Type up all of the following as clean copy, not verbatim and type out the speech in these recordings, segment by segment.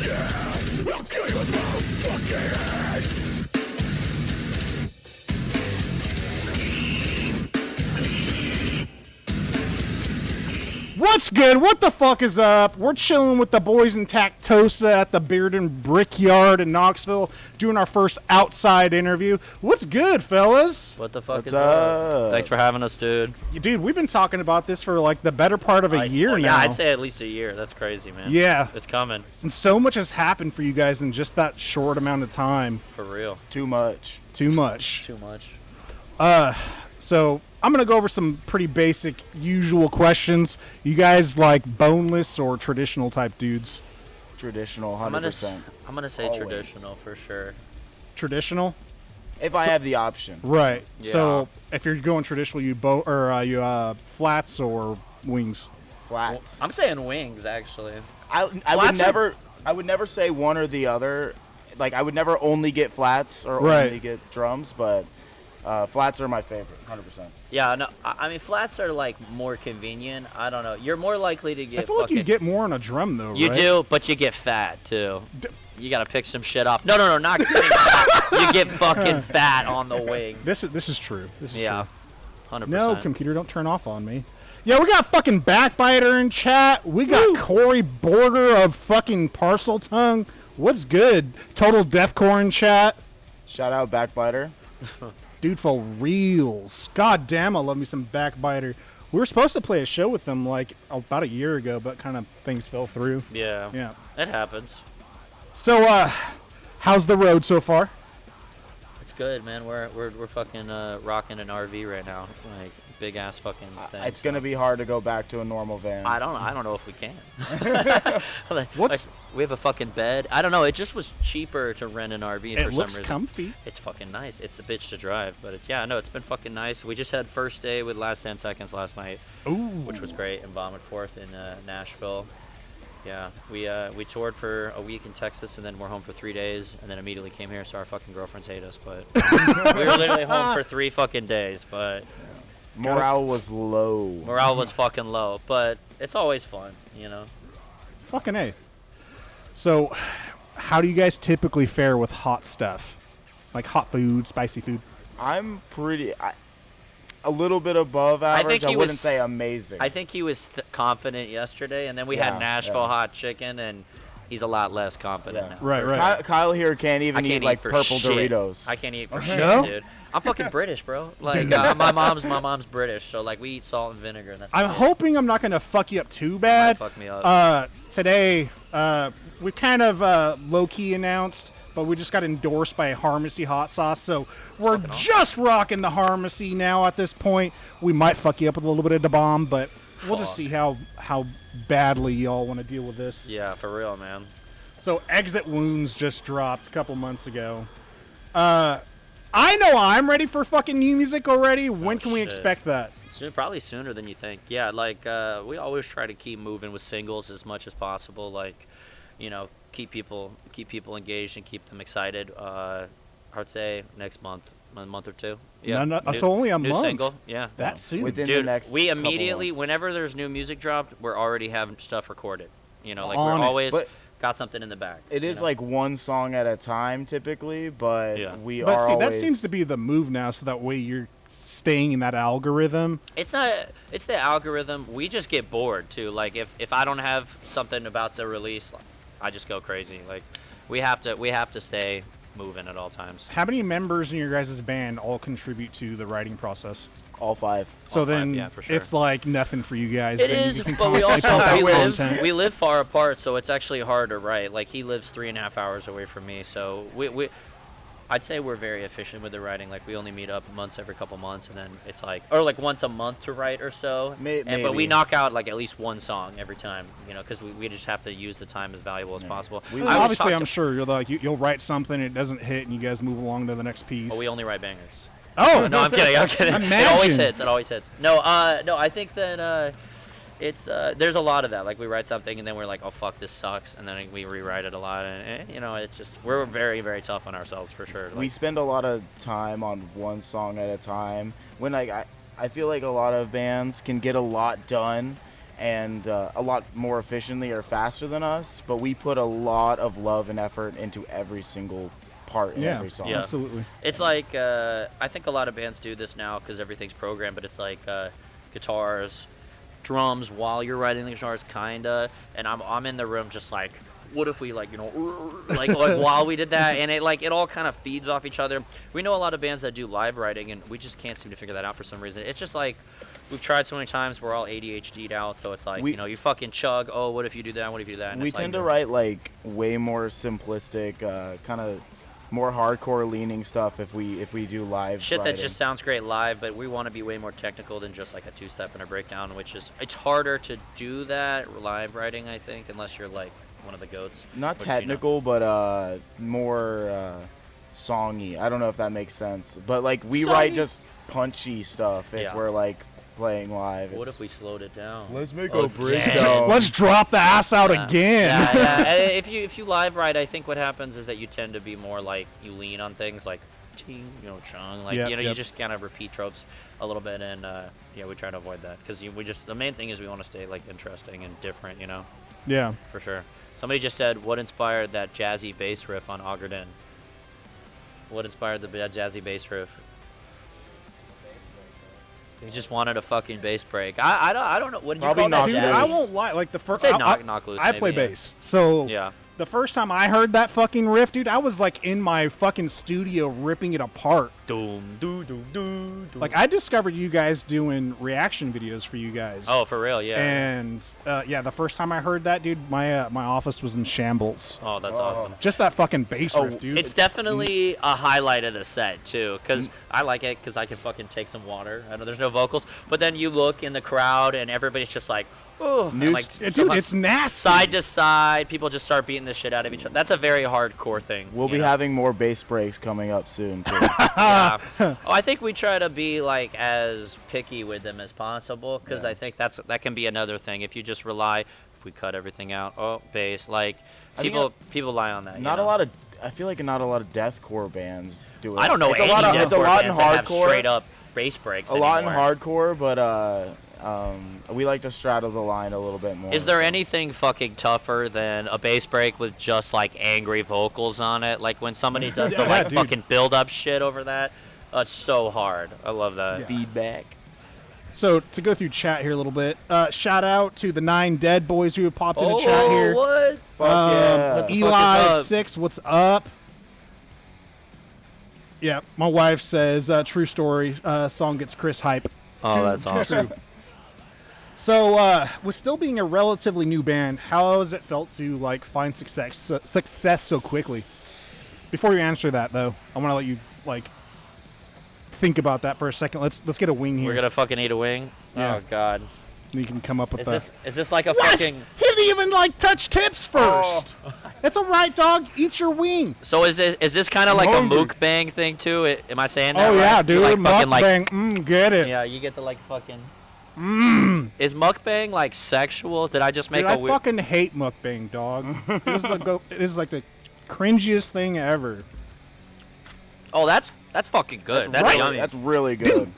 I'll kill you with my fucking hands. What's good? What the fuck is up? We're chilling with the boys in Tactosa at the Bearden Brickyard in Knoxville, doing our first outside interview. What's good, fellas? What the fuck What's is up? Thanks for having us, dude. Dude, we've been talking about this for like the better part of a year now. Yeah, I'd say at least a year. That's crazy, man. Yeah. It's coming. And so much has happened for you guys in just that short amount of time. For real. Too much. Too much. Too much. So I'm going to go over some pretty basic, usual questions. You guys like boneless or traditional type dudes? Traditional, 100%. I'm gonna say Always. traditional for sure. Traditional? If I have the option. Right. Yeah. So if you're going traditional, you flats or wings? Flats. I'm saying wings, actually. I would never say one or the other. Like, I would never only get flats or Right. only get drums, but flats are my favorite, 100%. Yeah, no, I mean, flats are, like, more convenient. I don't know. You're more likely to get I feel like you get more on a drum, though, You right? do, but you get fat, too. You gotta pick some shit off. No, not getting fat. You get fucking fat on the wing. This is true. This is Yeah, true. 100%. No, computer, don't turn off on me. Yeah, we got fucking Backbiter in chat. We got Corey Border of fucking Parcel Tongue. What's good? Total Deathcore in chat. Shout out Backbiter. Dude, for reals. God damn, I love me some Backbiter. We were supposed to play a show with them like about a year ago, but kind of things fell through. Yeah. Yeah. It happens. So, how's the road so far? It's good, man. We're fucking rocking an RV right now, like big ass fucking thing. It's going to be hard to go back to a normal van. I don't know if we can. like, we have a fucking bed. I don't know. It just was cheaper to rent an RV It for some looks reason. comfy. It's fucking nice. It's a bitch to drive, but it's it's been fucking nice. We just had first day with Last 10 Seconds last night, which was great, and Vomit Forth in Nashville. Yeah, we toured for a week in Texas, and then we're home for 3 days, and then immediately came here, so our fucking girlfriends hate us, but we were literally home for 3 fucking days, but Morale was low. morale was fucking low, but it's always fun, you know? Fucking A. So, how do you guys typically fare with hot stuff? Like hot food, spicy food? I'm a little bit above average. I wouldn't say amazing. I think he was confident yesterday, and then we Yeah, had Nashville yeah. hot chicken, and he's a lot less confident now. Right. Kyle here can't even eat like for purple shit. Doritos. I can't eat for No? shit, dude. I'm fucking British, bro. Like my mom's British, so like we eat salt and vinegar, and that's. I'm it. hoping I'm not going to fuck you up too bad. Might fuck me up. Today, we kind of low-key announced, but we just got endorsed by Harmacy Hot Sauce, so we're fucking awesome. just rocking the Harmacy now at this point. We might fuck you up with a little bit of the bomb, but we'll just see how badly y'all want to deal with this. Yeah, for real, man. So Exit Wounds just dropped a couple months ago. I know I'm ready for fucking new music already. When can we shit. expect that? Probably sooner than you think. Yeah, like we always try to keep moving with singles as much as possible. Like, you know, keep people engaged and keep them excited. I'd say next month, a month or two. Yeah, so only a new month. single. Yeah, That's soon. Within the dude. next We couple immediately, months. whenever there's new music dropped, we're already having stuff recorded. You know, like On we're it. always But got something in the back. It is like one song at a time typically, but Yeah. But see, that always seems to be the move now, so that way you're staying in that algorithm. It's not. It's the algorithm. We just get bored too. Like if I don't have something about to release, I just go crazy. Like we have to stay moving at all times. How many members in your guys' band all contribute to the writing process? all 5. So All five, then yeah, for sure. it's like nothing for you guys. It then you is, can but we constantly also pump out content. we live far apart, so it's actually hard to write. Like he lives 3.5 hours away from me, so I'd say we're very efficient with the writing. Like we only meet up every couple months, and then it's like, or like once a month to write or so. But we knock out like at least one song every time, you know, because we just have to use the time as valuable as possible. Well, obviously, I'm sure you're like you'll write something, it doesn't hit, and you guys move along to the next piece. But we only write bangers. Oh No, I'm kidding. Imagine. It always hits. No, I think that it's there's a lot of that. Like we write something and then we're like, oh fuck, this sucks, and then we rewrite it a lot, and you know, it's just we're very, very tough on ourselves for sure. Like, we spend a lot of time on one song at a time. When I feel like a lot of bands can get a lot done, and a lot more efficiently or faster than us, but we put a lot of love and effort into every single part in every song. Yeah. Absolutely. It's like I think a lot of bands do this now because everything's programmed, but it's like guitars, drums while you're writing the guitars, kinda. And I'm in the room just like, what if we like while we did that, and it all kind of feeds off each other. We know a lot of bands that do live writing, and we just can't seem to figure that out for some reason. It's just like we've tried so many times. We're all ADHD'd out, so it's like you fucking chug. Oh, what if you do that? What if you do that? And we tend to write like way more simplistic, kind of more hardcore leaning stuff if we do live shit writing. That just sounds great live, but we want to be way more technical than just like a two-step and a breakdown, which is it's harder to do that live writing, I think, unless you're like one of the goats. Not technical, but more songy. I don't know if that makes sense, but like we write just punchy stuff if we're like playing live. What if we slowed it down? Let's make a breakdown. Let's drop the ass out again. Yeah. And if you live write, I think what happens is that you tend to be more like you lean on things like ting, chung, like you just kind of repeat tropes a little bit, and we try to avoid that because the main thing is we want to stay like interesting and different, Yeah. For sure. Somebody just said, what inspired that jazzy bass riff on Augerden? What inspired the jazzy bass riff? He just wanted a fucking bass break. I don't know. What do you call that? Dude, I won't lie. Like the first, knock loose. I play bass, so the first time I heard that fucking riff, dude, I was like in my fucking studio ripping it apart. Doom, doo, doo, doo, doo. Like I discovered you guys doing reaction videos for you guys. Oh, for real, yeah. And the first time I heard that, dude, my office was in shambles. Oh, that's awesome. Just that fucking bass riff, dude. It's definitely a highlight of the set too, because I like it because I can fucking take some water. I know there's no vocals, but then you look in the crowd and everybody's just like, oh, like, dude, it's nasty. Side to side, people just start beating the shit out of each other. That's a very hardcore thing. We'll be having more bass breaks coming up soon too. I think we try to be like as picky with them as possible because I think that can be another thing. If you just rely, if we cut everything out, bass, like people lie on that. I feel like not a lot of deathcore bands do it. I don't know it's any a lot deathcore in bands that have hardcore. straight up bass breaks. A lot in hardcore, but we like to straddle the line a little bit more. Is there anything fucking tougher than a bass break with just like angry vocals on it? Like when somebody does the fucking build up shit over that. It's so hard. I love that. Feedback. So to go through chat here a little bit, shout out to the 9 dead boys who have popped into chat here. What? Fuck yeah. What the Eli fuck is up? 6, what's up? Yeah, my wife says true story. Song gets Chris hype. Oh, that's awesome. So, with still being a relatively new band, how has it felt to like find success so quickly? Before you answer that, though, I want to let you like think about that for a second. Let's get a wing here. We're gonna fucking eat a wing. Yeah. Oh God. You can come up with Is this like a what? fucking? He didn't even like touch tips first. It's all right, dog. Eat your wing. So is this kind of like a mukbang thing too? Am I saying that? Oh right? yeah, dude. Like fucking Mukbang. Get it. Yeah, you get the like fucking. Is mukbang like sexual? Did I just make Dude, a I weird? fucking hate mukbang, dog. It is like the cringiest thing ever. Oh, that's fucking good. That's yummy. That's really good.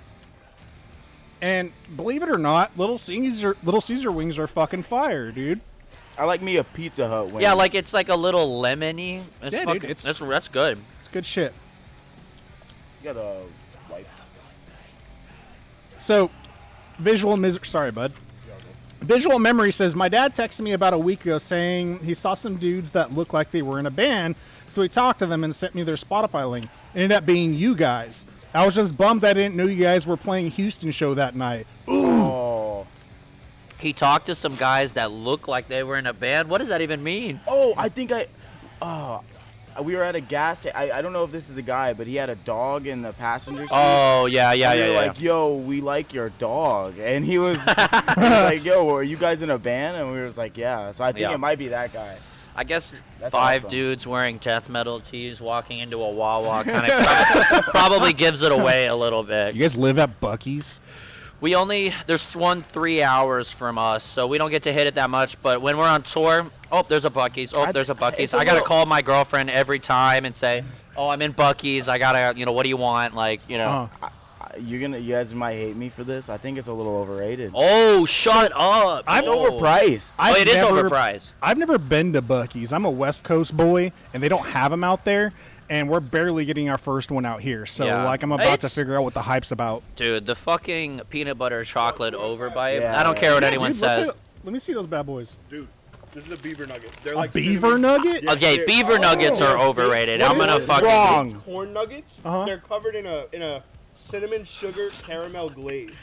And believe it or not, Little Caesar wings are fucking fire, dude. I like me a Pizza Hut wing. Yeah, like it's like a little lemony. It's Yeah, fucking, dude, that's good. It's good shit. You got wipes. So, Visual Memory says, my dad texted me about a week ago saying he saw some dudes that looked like they were in a band, so he talked to them and sent me their Spotify link. It ended up being you guys. I was just bummed I didn't know you guys were playing Houston show that night. Ooh. Oh. He talked to some guys that looked like they were in a band. What does that even mean? Oh, I think we were at a gas station. I don't know if this is the guy, but he had a dog in the passenger seat. Oh, yeah. We were like, yo, we like your dog. And he was, like, yo, are you guys in a band? And we was like, yeah. So I think it might be that guy. I guess That's 5 awesome. dudes wearing death metal tees walking into a Wawa kind of probably gives it away a little bit. You guys live at Buc-ee's? There's one 3 hours from us, so we don't get to hit it that much. But when we're on tour, there's a Buc-ee's. There's a Buc-ee's. I got to call my girlfriend every time and say, I'm in Buc-ee's. I got to, what do you want? Like, you guys might hate me for this. I think it's a little overrated. Oh, shut up! It's overpriced. It is overpriced. I've never been to Buc-ee's. I'm a West Coast boy, and they don't have them out there. And we're barely getting our first one out here. So, like, I'm about to figure out what the hype's about. Dude, the fucking peanut butter chocolate overbite. I don't care what anyone says. Let me see those bad boys. Dude, this is a beaver nugget. They're A like beaver nugget? Yeah, Okay, beaver nuggets are overrated. I'm gonna fucking wrong. corn nuggets. They're covered in a cinnamon sugar caramel glaze.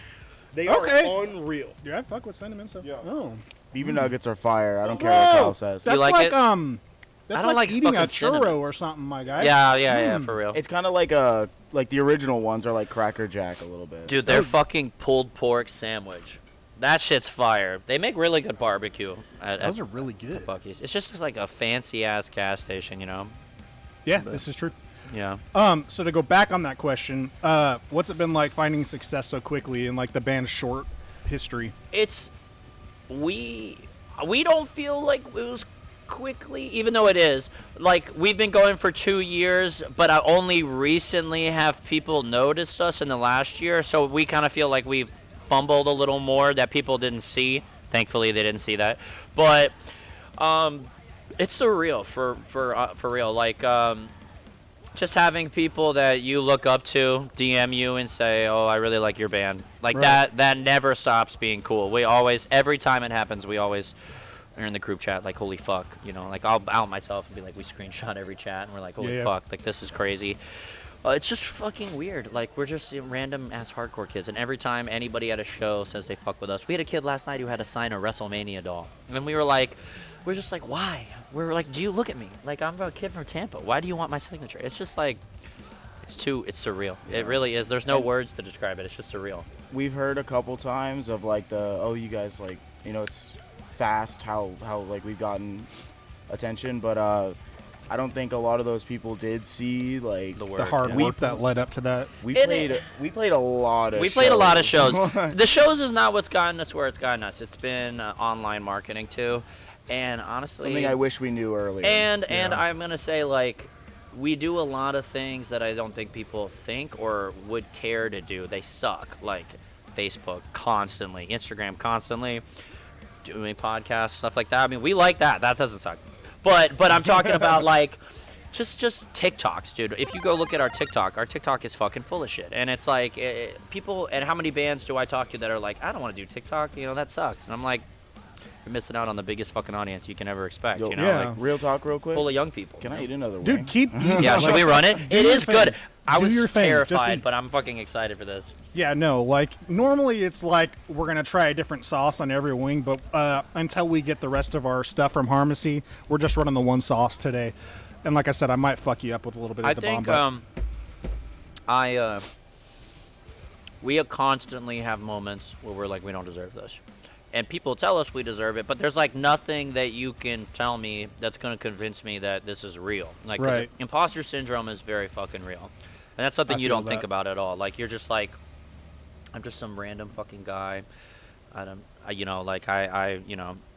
They are unreal. Yeah, I fuck with cinnamon stuff. Yeah. Oh. Beaver nuggets are fire. I don't care what Kyle says. That's like like it? That's I don't like eating a fucking churro cinnamon. or something, my guy. Yeah, for real. It's kind of like the original ones are like Cracker Jack a little bit. Dude, their fucking pulled pork sandwich. That shit's fire. They make really good barbecue Those are really good. Buc-ee's. It's just like a fancy ass gas station, you know. Yeah, this is true. Yeah. So to go back on that question, what's it been like finding success so quickly in like the band's short history? It's we don't feel like it was quickly, even though it is. Like, we've been going for 2 years, but I only recently have people noticed us in the last year, so we kind of feel like we've fumbled a little more that people didn't see. Thankfully, they didn't see that. But it's surreal for real. Like, just having people that you look up to DM you and say, "Oh, I really like your band." Like that never stops being cool. We always, every time it happens, we always are in the group chat like, "Holy fuck," you know. Like, I'll out myself and be like, we screenshot every chat and we're like, "Holy fuck!" Like, this is crazy. It's just fucking weird. Like, we're just random ass hardcore kids, and every time anybody at a show says they fuck with us, we had a kid last night who had to sign a WrestleMania doll, and we were just like, why? We're like, do you look at me? Like, I'm a kid from Tampa. Why do you want my signature? It's just like, it's surreal. Yeah. It really is. There's no words to describe it. It's just surreal. We've heard a couple times of like you guys like, you know, it's fast how like we've gotten attention, but I don't think a lot of those people did see like the hard work that led up to that. We played a lot of shows. The shows is not what's gotten us where it's gotten us. It's been online marketing too. And honestly, something I wish we knew earlier. And I'm gonna say, like, we do a lot of things that I don't think people think or would care to do. They suck. Like Facebook constantly, Instagram constantly, doing podcasts, stuff like that. I mean, we like that. That doesn't suck. But I'm talking about like just TikToks, dude. If you go look at our TikTok is fucking full of shit. And it's like people. And how many bands do I talk to that are like, I don't want to do TikTok. You know, that sucks. And I'm like, you're missing out on the biggest fucking audience you can ever expect. You know, yeah. like, real talk, real quick. Full of young people. Can I eat another wing? Dude, keep eating. Yeah, should we run it? It is good. I was your thing. Just terrified, eat. but I'm fucking excited for this. Yeah, no, like normally it's like we're gonna try a different sauce on every wing, but until we get the rest of our stuff from Harmacy, we're just running the one sauce today. And like I said, I might fuck you up with a little bit of the bomb. We constantly have moments where we're like, we don't deserve this. And people tell us we deserve it, but there's like nothing that you can tell me that's going to convince me that this is real. Like, 'cause right. Imposter syndrome is very fucking real. And that's something you don't think about at all. Like, you're just like, I'm just some random fucking guy.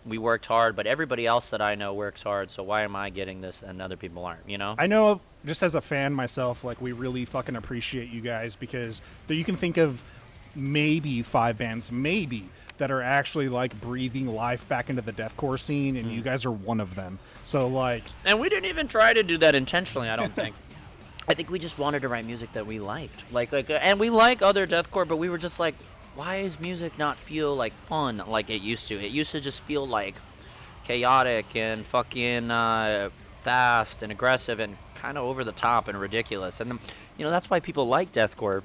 We worked hard, but everybody else that I know works hard, so why am I getting this and other people aren't, you know? I know, just as a fan myself, like, we really fucking appreciate you guys because you can think of maybe 5 bands, that are actually like breathing life back into the deathcore scene, and you guys are one of them. So like, and we didn't even try to do that intentionally, I don't think. I think we just wanted to write music that we liked, and we like other deathcore, but we were just like, why does music not feel like fun like it used to? It used to just feel like chaotic and fucking fast and aggressive and kind of over the top and ridiculous. And that's why people like deathcore.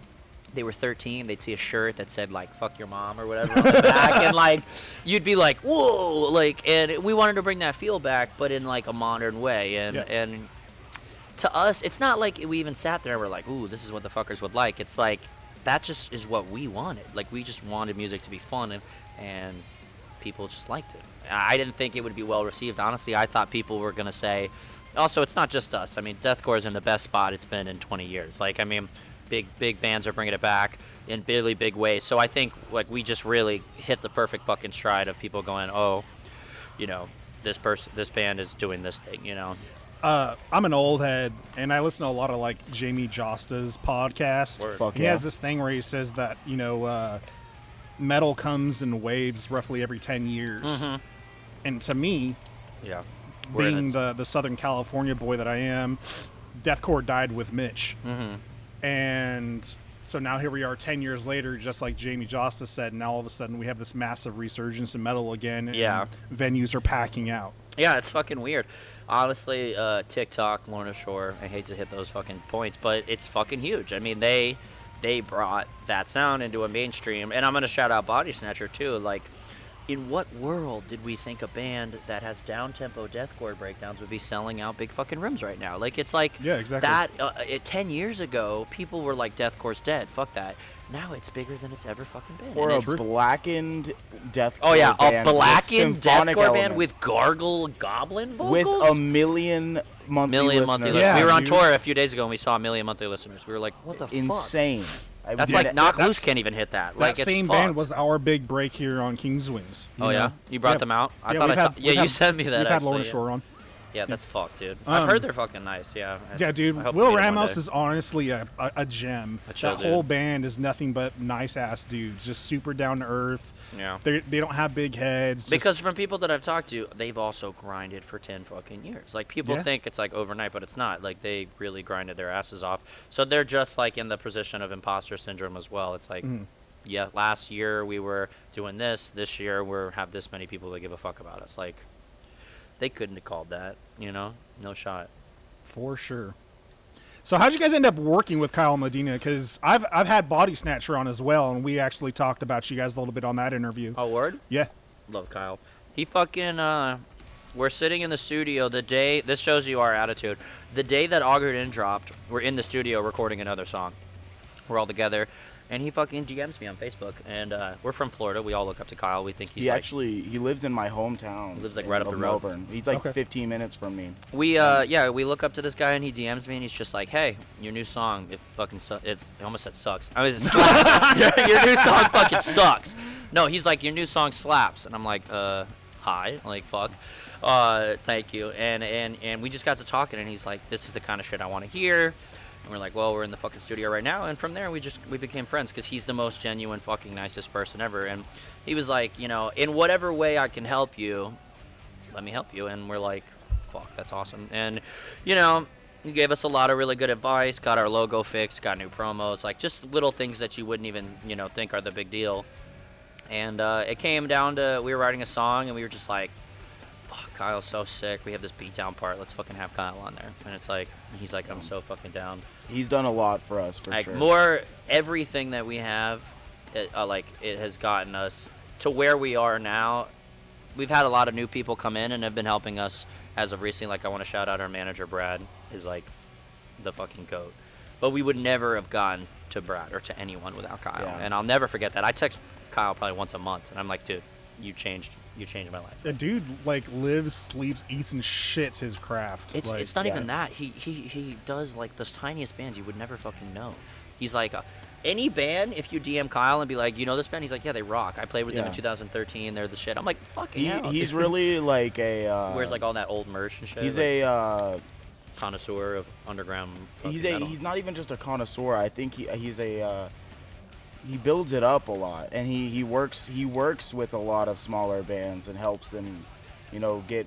They were 13, they'd see a shirt that said, like, fuck your mom or whatever on the back, and, like, you'd be like, whoa, like, and we wanted to bring that feel back, but in, like, a modern way, and to us, it's not like we even sat there and were like, ooh, this is what the fuckers would like. It's like, that just is what we wanted. Like, we just wanted music to be fun, and people just liked it. I didn't think it would be well received. Honestly, I thought people were going to say, also, it's not just us. I mean, deathcore is in the best spot it's been in 20 years. Like, I mean, big bands are bringing it back in really big ways. So I think like we just really hit the perfect fucking stride of people going, oh, this band is doing this thing, I'm an old head, and I listen to a lot of like Jamie Josta's podcast. Word. Fuck He yeah. has this thing where he says that metal comes in waves roughly every 10 years. Mm-hmm. And to me, Yeah. being the Southern California boy that I am, deathcore died with Mitch. Mm-hmm. And so now here we are 10 years later, just like Jamie Josta said, now all of a sudden we have this massive resurgence in metal again. And Yeah. venues are packing out. Yeah, it's fucking weird. Honestly, TikTok, Lorna Shore, I hate to hit those fucking points, but it's fucking huge. I mean, they brought that sound into a mainstream, and I'm going to shout out Body Snatcher, too. Like, in what world did we think a band that has down-tempo deathcore breakdowns would be selling out big fucking rooms right now? Like, it's like Yeah, exactly. that 10 years ago, people were like, deathcore's dead, fuck that. Now it's bigger than it's ever fucking been. Or And a it's- blackened deathcore Oh yeah, a band with blackened symphonic deathcore band elements. with gargle goblin with vocals. a million monthly Million listeners. monthly Yeah, listeners. We were on dude. tour a few days ago and we saw 1 million monthly listeners. We were like, what the fuck? Insane. That's Yeah, like Knock that's- Loose can't even hit that. That Like, it's same fucked. band was our big break here on King's Wings. Oh yeah, you brought them out. I thought we've I saw. had- Yeah, we've you had- sent me that. We've had actually, Lorna yeah. Shore on. Yeah, that's fucked, dude. I've heard they're fucking nice. Yeah. Yeah, dude. I hope to Will meet 'em one Ramos day. is honestly a gem. A chill That whole dude. band is nothing but nice ass dudes, just super down to earth. Yeah. They don't have big heads. just- Because from people that I've talked to, they've also grinded for 10 fucking years. Like, people Yeah. think it's like overnight, but it's not. Like, they really grinded their asses off. So they're just like in the position of imposter syndrome as well. It's like, yeah, last year we were doing this. This year we have this many people that give a fuck about us. Like, they couldn't have called that, you know? No shot. for sure. So how'd you guys end up working with Kyle Medina? Because I've had Body Snatcher on as well, and we actually talked about you guys a little bit on that interview. Oh, word? Yeah. Love Kyle. He fucking, we're sitting in the studio the day, this shows you our attitude. The day that Augured In dropped, we're in the studio recording another song. We're all together, and he fucking DMs me on Facebook, and we're from Florida. We all look up to Kyle. We think he's He like, actually lives in my hometown. He lives, like, right up of the road. Melbourne. He's like Okay. 15 minutes from me. we look up to this guy, and he DMs me, and he's just like, hey, your new song, it fucking sucks. I almost said sucks. I mean, it slaps. Your new song fucking sucks. No, he's like, your new song slaps, and I'm like, hi, like, fuck. Thank you. And we just got to talking, and he's like, this is the kind of shit I want to hear. And we're like, well, we're in the fucking studio right now. And from there, we became friends because he's the most genuine, fucking nicest person ever. And he was like, you know, in whatever way I can help you, let me help you. And we're like, fuck, that's awesome. And, you know, he gave us a lot of really good advice, got our logo fixed, got new promos, like just little things that you wouldn't even, you know, think are the big deal. And it came down to, we were writing a song, and we were just like, fuck, Kyle's so sick. We have this beatdown part. Let's fucking have Kyle on there. And it's like, he's like, I'm so fucking down. He's done a lot for us, for Like, sure. everything that we have, it has gotten us to where we are now. We've had a lot of new people come in and have been helping us as of recently. Like, I want to shout out our manager, Brad, is like the fucking goat. But we would never have gotten to Brad or to anyone without Kyle. Yeah. And I'll never forget that. I text Kyle probably once a month, and I'm like, dude, you changed my life. The dude like lives, sleeps, eats, and shits his craft. It's Like, it's not yeah. even that. He does like those tiniest bands you would never fucking know. He's like any band. If you DM Kyle and be like, you know this band, he's like, yeah, they rock. I played with them in Yeah. 2013. They're the shit. I'm like, fucking hell. He's dude. really like a. Wears like all that old merch and shit. He's like, a. connoisseur of underground. He's fucking a. metal. He's not even just a connoisseur. I think he's a. He builds it up a lot, and he works with a lot of smaller bands and helps them, you know, get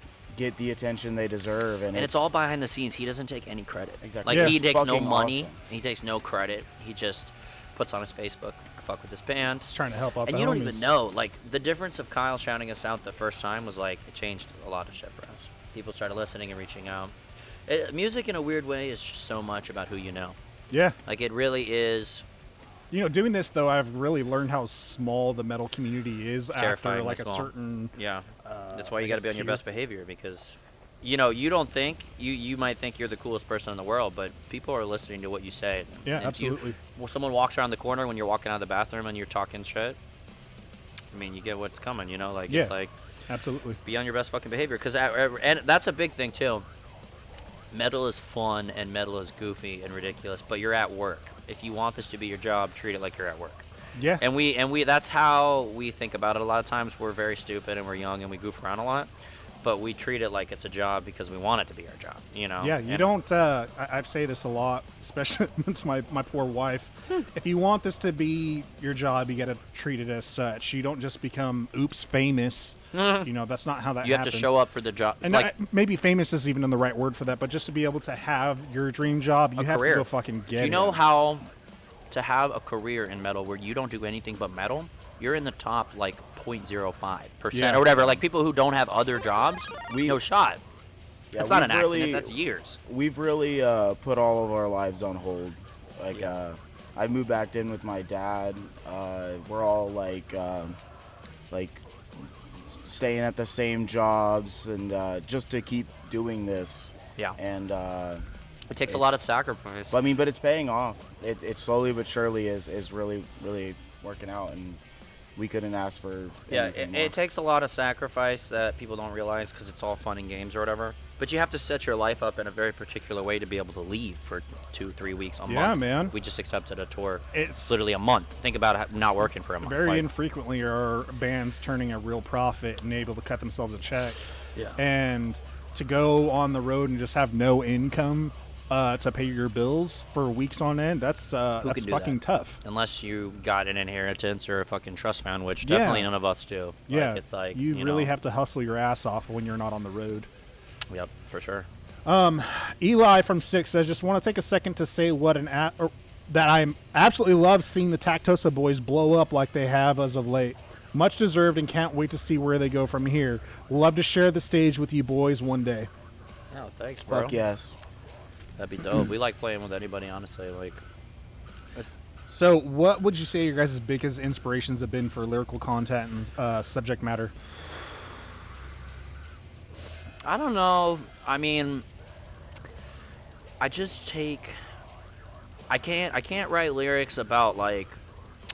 the attention they deserve. And it's all behind the scenes. He doesn't take any credit. Exactly. Like Yeah. he It's takes no fucking money. awesome. He takes no credit. He just puts on his Facebook, I fuck with this band. Just trying to help out And the you don't homies. even know, like, the difference of Kyle shouting us out the first time was, like, it changed a lot of shit for us. People started listening and reaching out. Music, in a weird way, is just so much about who you know. Yeah. Like, it really is. You know, doing this though, I've really learned how small the metal community is after terrifyingly like small. a certain. Yeah. That's why I you got to guess be on your tier. best behavior because, you know, you don't think, you might think you're the coolest person in the world, but people are listening to what you say. Yeah, And if you- absolutely. when someone walks around the corner when you're walking out of the bathroom and you're talking shit, I mean, you get what's coming, you know? Like, Yeah. it's like, Absolutely. be on your best fucking behavior. And that's a big thing, too. Metal is fun and metal is goofy and ridiculous, but you're at work. If you want this to be your job, treat it like you're at work. Yeah. And we that's how we think about it a lot of times. We're very stupid and we're young and we goof around a lot. but we treat it like it's a job because we want it to be our job, you know? Yeah, you And don't. I say this a lot, especially to my poor wife. If you want this to be your job, you got to treat it as such. You don't just become oops famous. That's not how that You happens. have to show up for the job. And like, maybe famous isn't even the right word for that, but just to be able to have your dream job, you a have career. to go fucking get it. Do you know how to have a career in metal where you don't do anything but metal? You're in the top, like, 0.05% Yeah. or whatever. Like, people who don't have other jobs, no shot. Yeah, That's not an we've accident. really- That's years. We've really put all of our lives on hold. Like, I moved back in with my dad. We're all like staying at the same jobs and just to keep doing this. Yeah. And It takes a lot of sacrifice. but it's paying off. It slowly but surely is really working out, and we couldn't ask for Yeah, anything more. it takes a lot of sacrifice that people don't realize because it's all fun and games or whatever. But you have to set your life up in a very particular way to be able to leave for 2-3 weeks, a month. Yeah, man. We just accepted a tour. It's Literally a month. Think about not working for a month. very Like, infrequently are bands turning a real profit and able to cut themselves a check. Yeah. And to go on the road and just have no income to pay your bills for weeks on end, that's can do fucking that? tough. Unless you got an inheritance or a fucking trust fund, which Yeah. definitely none of us do. Yeah, Like, it's like, you really know, have to hustle your ass off when you're not on the road. Yep, for sure. Eli from 6 says, just want to take a second to say that I absolutely love seeing the Tactosa boys blow up like they have as of late. Much deserved, and can't wait to see where they go from here. Love to share the stage with you boys one day. Oh, thanks, bro. Fuck yes. That'd be dope. We like playing with anybody, honestly. Like, So, what would you say your guys' biggest inspirations have been for lyrical content and subject matter? I don't know. I mean, I just take. I can't write lyrics about like,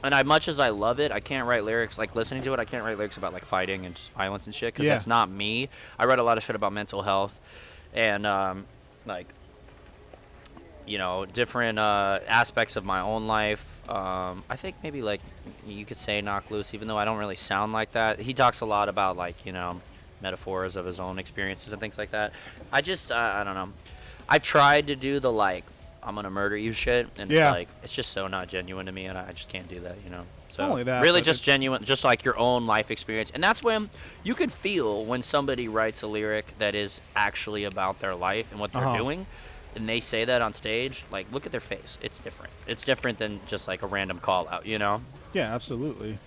and much as I love it, I can't write lyrics like listening to it. I can't write lyrics about like fighting and just violence and shit because Yeah. that's not me. I write a lot of shit about mental health, and like, different aspects of my own life. I think maybe like you could say Knock Loose, even though I don't really sound like that. He talks a lot about like metaphors of his own experiences and things like that. I just I don't know. I've tried to do the like I'm gonna murder you shit, and Yeah. it's like it's just so not genuine to me, and I just can't do that, So Not only that, really but just genuine, just like your own life experience, and that's when you can feel when somebody writes a lyric that is actually about their life and what they're doing, and they say that on stage. Like, look at their face; it's different. It's different than just like a random call out, Yeah, absolutely.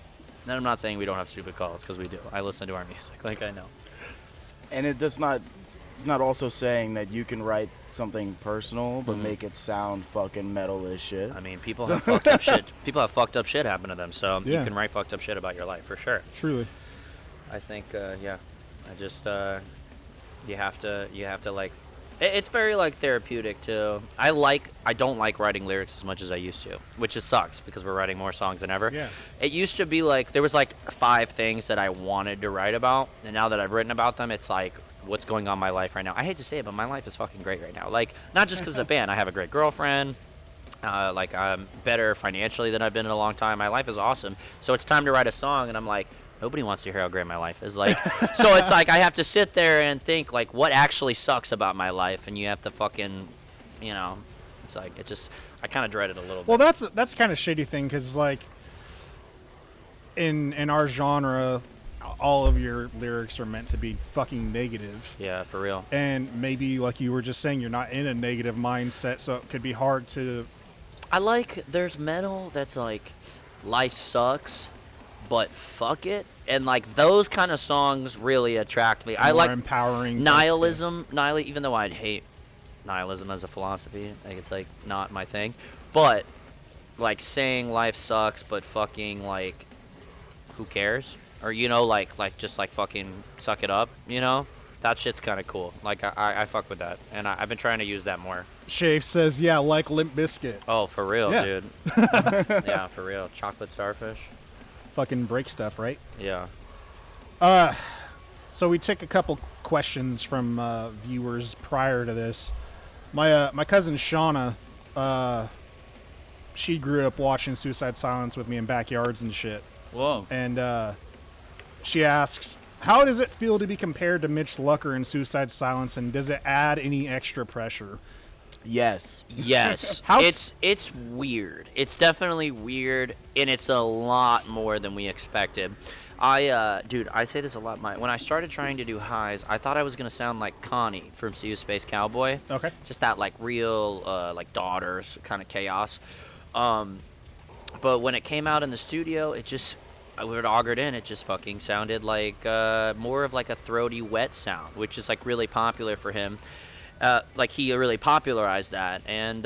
And I'm not saying we don't have stupid calls because we do. I listen to our music, like I know. And it's not also saying that you can write something personal but Mm-hmm. make it sound fucking metal as shit. I mean, people have fucked up shit. People have fucked up shit happen to them, so Yeah. you can write fucked up shit about your life for sure. Truly. I think, yeah. I just, you have to like. It's very like therapeutic too. I don't like writing lyrics as much as I used to, which just sucks because we're writing more songs than ever. Yeah. It used to be like there was like 5 things that I wanted to write about, and now that I've written about them, it's like what's going on in my life right now. I hate to say it, but my life is fucking great right now. Like, not just because of the band. I have a great girlfriend. Like, I'm better financially than I've been in a long time. My life is awesome. So it's time to write a song, and I'm like, nobody wants to hear how great my life is. Like, so it's like I have to sit there and think, like, what actually sucks about my life, and you have to fucking, it's like, I kind of dread it a little bit. Well, that's kind of shitty thing because like in our genre, all of your lyrics are meant to be fucking negative. Yeah, for real. And maybe, like you were just saying, you're not in a negative mindset, so it could be hard to. There's metal that's like, life sucks, but fuck it. And like those kind of songs really attract me. I more like empowering nihilism, even though I'd hate nihilism as a philosophy. Like, it's like not my thing. But like saying life sucks, but fucking like, who cares? Or like just like fucking suck it up. That shit's kind of cool. Like I fuck with that, and I've been trying to use that more. Shave says, yeah, like Limp Bizkit. Oh, for real, Yeah. dude. Yeah, for real. Chocolate Starfish. Fucking break stuff, right? Yeah. So we took a couple questions from viewers prior to this. My cousin Shauna, she grew up watching Suicide Silence with me in backyards and shit. Whoa. And she asks, How does it feel to be compared to Mitch Lucker in Suicide Silence, and does it add any extra pressure? Yes. Yes. It's weird. It's definitely weird, and it's a lot more than we expected. Dude, I say this a lot. When I started trying to do highs, I thought I was gonna sound like Connie from See You Space Cowboy. Okay. Just that like real like daughters kind of chaos. But when it came out in the studio, it just I would augured in. It just fucking sounded like more of like a throaty, wet sound, which is like really popular for him. Like he really popularized that, and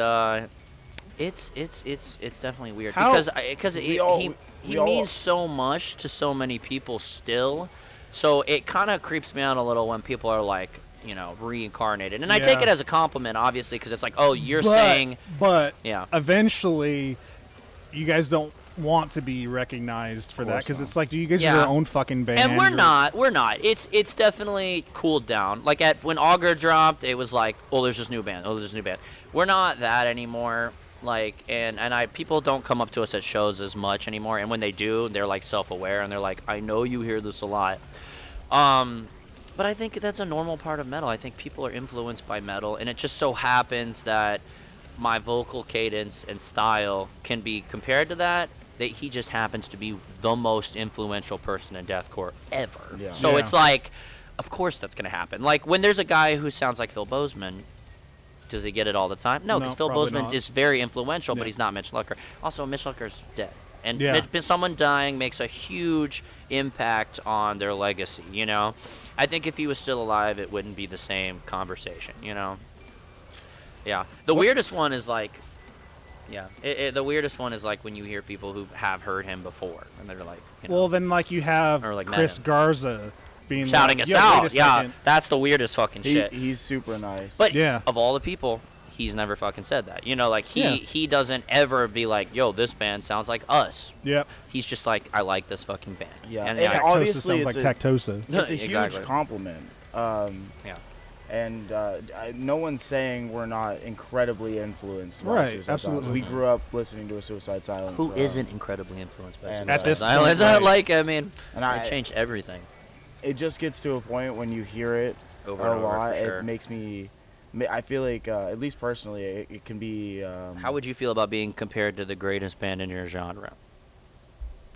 it's definitely weird because he means so much to so many people still. So it kind of creeps me out a little when people are like, you know, reincarnated, and I take it as a compliment, obviously, because it's like, oh, you're saying, but yeah, eventually, you guys don't want to be recognized for that because it's like, do you guys are your own fucking band? And we're not. It's definitely cooled down. Like when Augur dropped, it was like, oh, there's this new band. We're not that anymore. Like, and people don't come up to us at shows as much anymore. And when they do, they're like self-aware and they're like, I know you hear this a lot. But I think that's a normal part of metal. I think people are influenced by metal, and it just so happens that my vocal cadence and style can be compared to that he just happens to be the most influential person in deathcore ever. Yeah. So it's like, of course that's going to happen. Like, when there's a guy who sounds like Phil Bozeman, does he get it all the time? No, because Phil Bozeman is very influential, but he's not Mitch Lucker. Also, Mitch Lucker's dead. And someone dying makes a huge impact on their legacy, you know? I think if he was still alive, it wouldn't be the same conversation, you know? Yeah. The weirdest one is like, the weirdest one is like when you hear people who have heard him before, and they're like, you know, well, then like you have like Chris Garza being shouting us out. Yeah, that's the weirdest fucking shit. He's super nice. But of all the people, he's never fucking said that. You know, like he doesn't ever be like, yo, this band sounds like us. Yep. He's just like, I like this fucking band. Yeah. And obviously sounds like Tactosa. It's a huge compliment. And no one's saying we're not incredibly influenced by Suicide absolutely. Silence. We grew up listening to a Suicide Silence. Who isn't incredibly influenced by at Suicide this Silence? point, Like, I mean, it changed everything. It just gets to a point when you hear it over a lot, for sure. It makes me... I feel like, at least personally, it can be... How would you feel about being compared to the greatest band in your genre?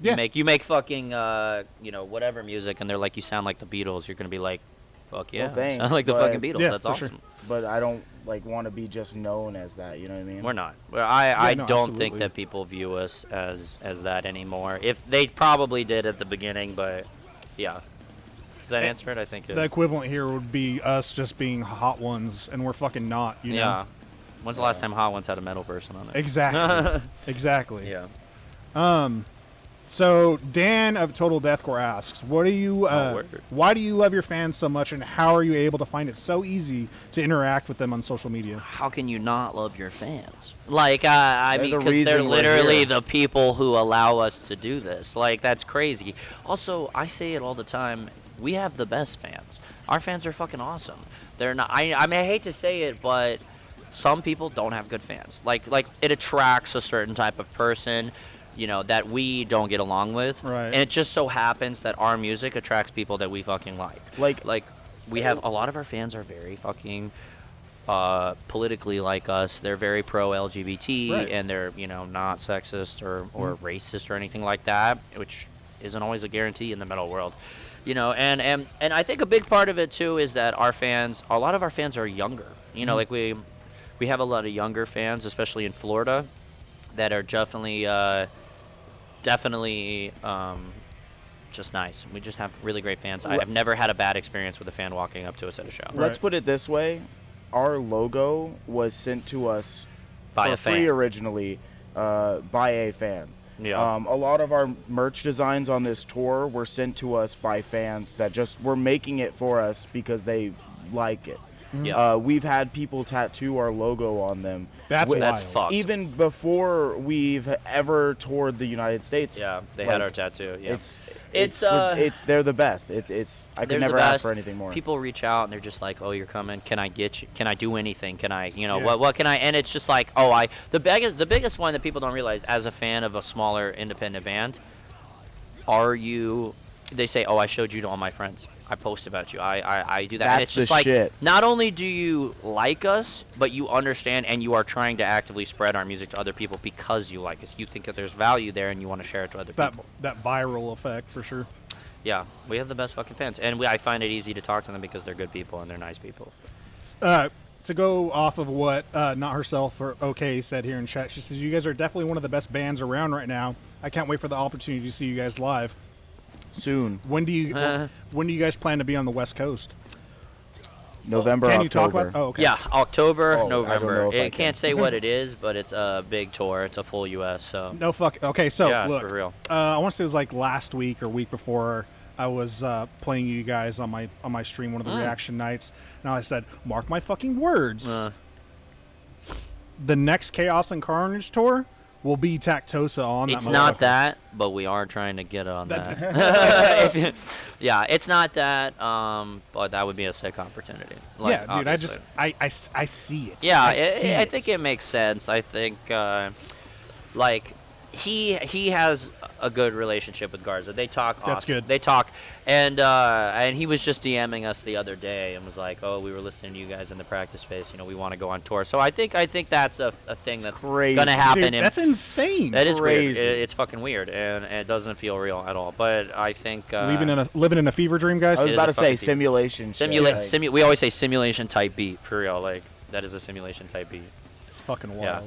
Yeah. You make fucking, whatever music, and they're like, you sound like the Beatles. You're going to be like, fuck yeah, thanks, sound like the fucking Beatles. That's awesome. Sure. But I don't want to be just known as that. You know what I mean? We're not. I don't absolutely. think that people view us as that anymore. If they probably did at the beginning, but yeah. Does that answer it? I think the equivalent here would be us just being Hot Ones, and we're fucking not. You know? Yeah. When's the last time Hot Ones had a metal person on it? Exactly. Exactly. Yeah. So Dan of Total Deathcore asks, "What do you? Why do you love your fans so much, and how are you able to find it so easy to interact with them on social media?" How can you not love your fans? Like, I mean, because they're we're literally here. the people who allow us to do this. Like, that's crazy. Also, I say it all the time. We have the best fans. Our fans are fucking awesome. They're not. I mean, I hate to say it, but some people don't have good fans. Like it attracts a certain type of person, you know, that we don't get along with. Right. And it just so happens that our music attracts people that we fucking like. Like we have a lot of our fans are very fucking politically like us. They're very pro LGBT, and they're, you know, not sexist or racist or anything like that, which isn't always a guarantee in the metal world. You know, and I think a big part of it too is that a lot of our fans are younger. You know, like we have a lot of younger fans, especially in Florida, that are definitely just nice. We just have really great fans. I've never had a bad experience with a fan walking up to us at a show. Let's put it this way. Our logo was sent to us By for a fan. free originally by a fan. Yeah. A lot of our merch designs on this tour were sent to us by fans that just were making it for us because they like it. Yeah. We've had people tattoo our logo on them. That's fucked. Even before we've ever toured the United States. Yeah, they had our tattoo. Yeah. It's they're the best. I could never ask for anything more. People reach out and they're just like, "Oh, you're coming. Can I get you? Can I do anything? Can I, what can I?" And it's just like, the biggest one that people don't realize as a fan of a smaller independent band, are you they say, "Oh, I showed you to all my friends. I post about you. I do that." That's and it's just the like, shit. not only do you like us, but you understand and you are trying to actively spread our music to other people because you like us. You think that there's value there and you want to share it to other people. That viral effect for sure. Yeah, we have the best fucking fans, and I find it easy to talk to them because they're good people and they're nice people. To go off of what Not Herself or OK said here in chat, she says, you guys are definitely one of the best bands around right now. I can't wait for the opportunity to see you guys live. Soon. When do you guys plan to be on the West Coast? November, Can October. you talk about? Oh, okay. Yeah, October, I don't November. know if I I can't say what it is, but it's a big tour. It's a full U.S. So No fuck. Okay, so yeah, look, for real. I want to say it was like last week or week before I was playing you guys on my stream, one of the reaction nights. Now I said, mark my fucking words. The next Chaos and Carnage tour will be Tactosa on that. It's not motherfucker. that, but we are trying to get on that. Yeah, it's not that, but that would be a sick opportunity. Like, Yeah, dude, obviously. I see it. Yeah, I I think it makes sense. I think, like, he has a good relationship with Garza. They talk often. That's good. They talk, and he was just DMing us the other day and was like, "Oh, we were listening to you guys in the practice space. You know, we want to go on tour." So I think that's a thing that's crazy. gonna happen. Dude, that's insane. That is weird. crazy. It's fucking weird, and it doesn't feel real at all. But I think Living in a fever dream, guys. I was It about is to a say fucking simulation. shit, like- we always say simulation type beat for real. Like that is a simulation type beat. It's fucking Yeah.